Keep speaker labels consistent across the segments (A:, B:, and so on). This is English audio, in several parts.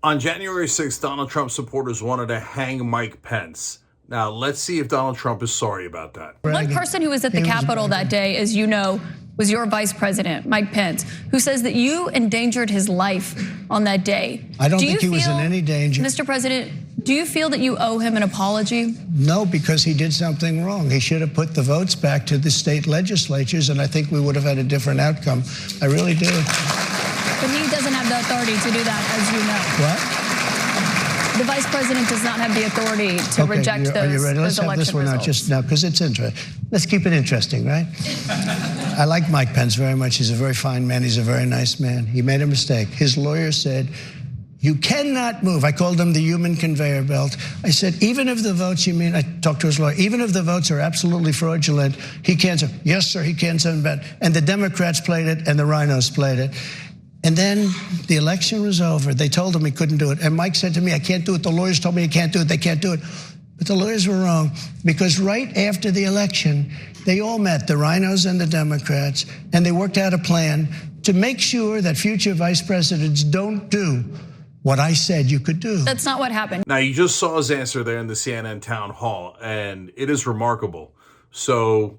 A: On January 6th, Donald Trump supporters wanted to hang Mike Pence. Now, let's see if Donald Trump is sorry about that.
B: One person who was at the Capitol that day, as you know, was your vice president, Mike Pence, who says that you endangered his life on that day.
C: I don't think he was in any danger.
B: Mr. President, do you feel that you owe him an apology?
C: No, because he did something wrong. He should have put the votes back to the state legislatures, and I think we would have had a different outcome. I really do.
B: But he doesn't have the authority to do that, as you know.
C: What?
B: The vice president does not have the authority to reject those election results. Are you ready?
C: Let's have this one out just now, because it's interesting. Let's keep it interesting, right? I like Mike Pence very much. He's a very fine man. He's a very nice man. He made a mistake. His lawyer said, you cannot move. I called him the human conveyor belt. I said, even if the votes, I talked to his lawyer, even if the votes are absolutely fraudulent, he can't say, yes, sir, he can't send back. And the Democrats played it, and the rhinos played it. And then the election was over. They told him he couldn't do it. And Mike said to me, I can't do it. The lawyers told me he can't do it. They can't do it. But the lawyers were wrong, because right after the election, they all met, the rhinos and the Democrats, and they worked out a plan to make sure that future vice presidents don't do what I said you could do.
B: That's not what happened.
A: Now, you just saw his answer there in the CNN town hall, and it is remarkable. So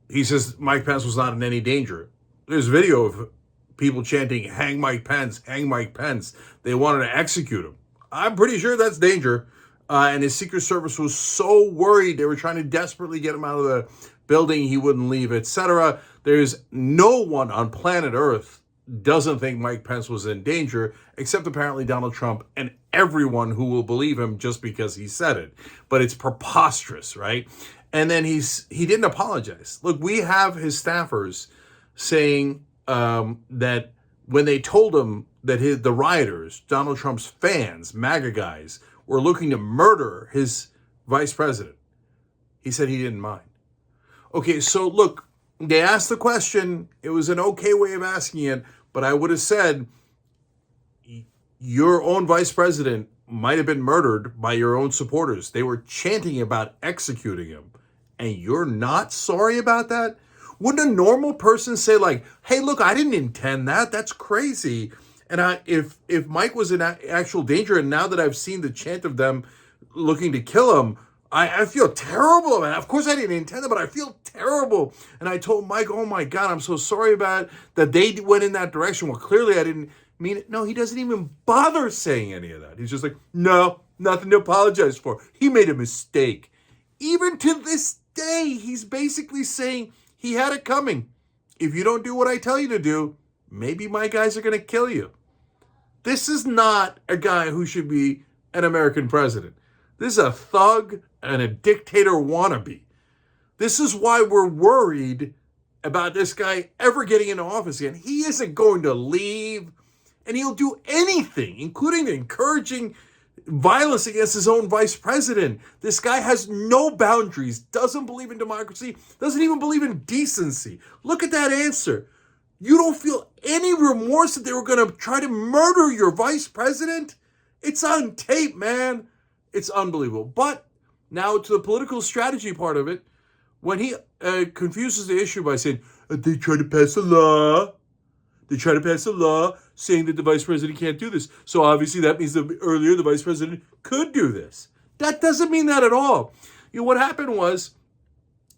A: he says Mike Pence was not in any danger. There's video of people chanting, hang Mike Pence, hang Mike Pence. They wanted to execute him. I'm pretty sure that's danger. And his Secret Service was so worried. They were trying to desperately get him out of the building. He wouldn't leave, etc. There's no one on planet Earth doesn't think Mike Pence was in danger, except apparently Donald Trump and everyone who will believe him just because he said it. But it's preposterous, right? And then he didn't apologize. Look, we have his staffers saying that when they told him that the rioters, Donald Trump's fans, MAGA guys, were looking to murder his vice president, he said he didn't mind. Okay, so look, they asked the question. It was an okay way of asking it, but I would have said your own vice president might have been murdered by your own supporters. They were chanting about executing him, and you're not sorry about that? Wouldn't a normal person say, like, hey, look, I didn't intend that. That's crazy. And if Mike was in actual danger, and now that I've seen the chant of them looking to kill him, I feel terrible. And of course, I didn't intend it, but I feel terrible. And I told Mike, oh, my God, I'm so sorry about it, that they went in that direction. Well, clearly, I didn't mean it. No, he doesn't even bother saying any of that. He's just like, no, nothing to apologize for. He made a mistake. Even to this day, he's basically saying, he had it coming. If you don't do what I tell you to do, maybe my guys are going to kill you. This is not a guy who should be an American president. This is a thug and a dictator wannabe. This is why we're worried about this guy ever getting into office again. He isn't going to leave, and he'll do anything, including encouraging violence against his own vice president. This guy has no boundaries, doesn't believe in democracy, doesn't even believe in decency. Look at that answer. You don't feel any remorse that they were going to try to murder your vice president? It's on tape, man. It's unbelievable. But now to the political strategy part of it, when he confuses the issue by saying, they try to pass a law. They try to pass a law saying that the vice president can't do this. So obviously that means that earlier the vice president could do this. That doesn't mean that at all. You know, what happened was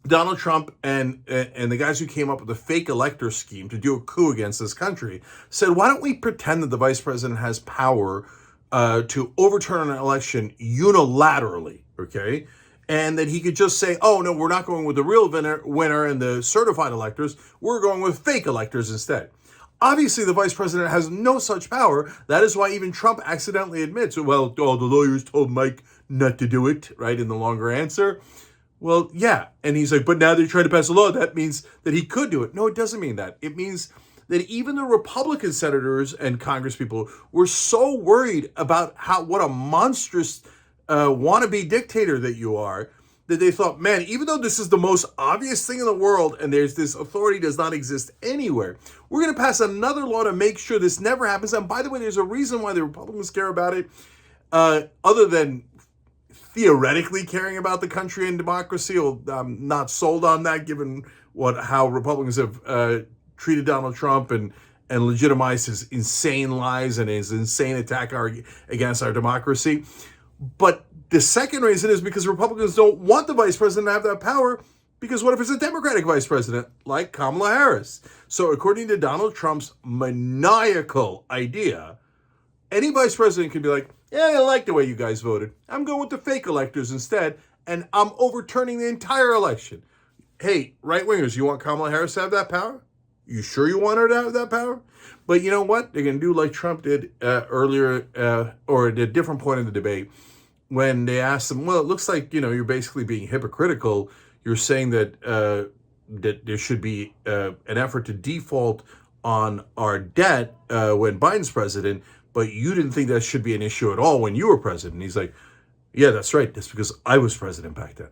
A: Donald Trump and the guys who came up with the fake elector scheme to do a coup against this country said, why don't we pretend that the vice president has power to overturn an election unilaterally, okay? And that he could just say, oh, no, we're not going with the real winner and the certified electors. We're going with fake electors instead. Obviously, the vice president has no such power. That is why even Trump accidentally admits, well, the lawyers told Mike not to do it, right, in the longer answer. Well, yeah. And he's like, but now they're trying to pass a law. That means that he could do it. No, it doesn't mean that. It means that even the Republican senators and congresspeople were so worried about what a monstrous wannabe dictator that you are, that they thought, man, even though this is the most obvious thing in the world and there's this authority does not exist anywhere, we're going to pass another law to make sure this never happens. And by the way, there's a reason why the Republicans care about it, other than theoretically caring about the country and democracy. I'm not sold on that, given how Republicans have treated Donald Trump and and legitimize his insane lies and his insane attack against our democracy. But the second reason is because Republicans don't want the vice president to have that power, because what if it's a Democratic vice president like Kamala Harris? So according to Donald Trump's maniacal idea, any vice president can be like, yeah, I like the way you guys voted. I'm going with the fake electors instead, and I'm overturning the entire election. Hey, right-wingers, you want Kamala Harris to have that power? You sure you want her to have that power? But you know what? They're going to do like Trump did earlier, or at a different point in the debate, when they asked him, well, it looks like, you're basically being hypocritical. You're saying that that there should be an effort to default on our debt when Biden's president, but you didn't think that should be an issue at all when you were president. And he's like, yeah, that's right. That's because I was president back then.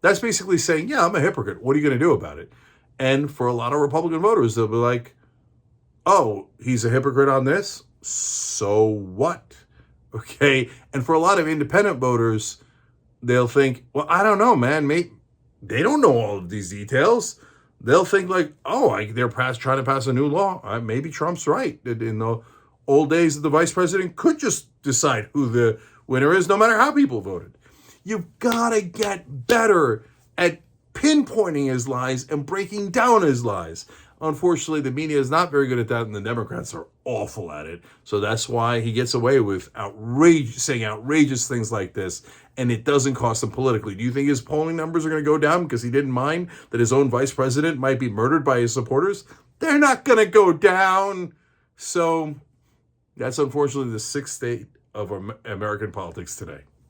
A: That's basically saying, yeah, I'm a hypocrite. What are you going to do about it? And for a lot of Republican voters, they'll be like, oh, he's a hypocrite on this? So what? Okay. And for a lot of independent voters, they'll think, well, I don't know, man. They don't know all of these details. They'll think like, oh, they're trying to pass a new law. Maybe Trump's right. In the old days, the vice president could just decide who the winner is, no matter how people voted. You've got to get better at pinpointing his lies and breaking down his lies. Unfortunately, the media is not very good at that, and the Democrats are awful at it. So that's why he gets away with saying outrageous things like this, and it doesn't cost him politically. Do you think his polling numbers are going to go down because he didn't mind that his own vice president might be murdered by his supporters? They're not going to go down. So that's unfortunately the sixth state of American politics today.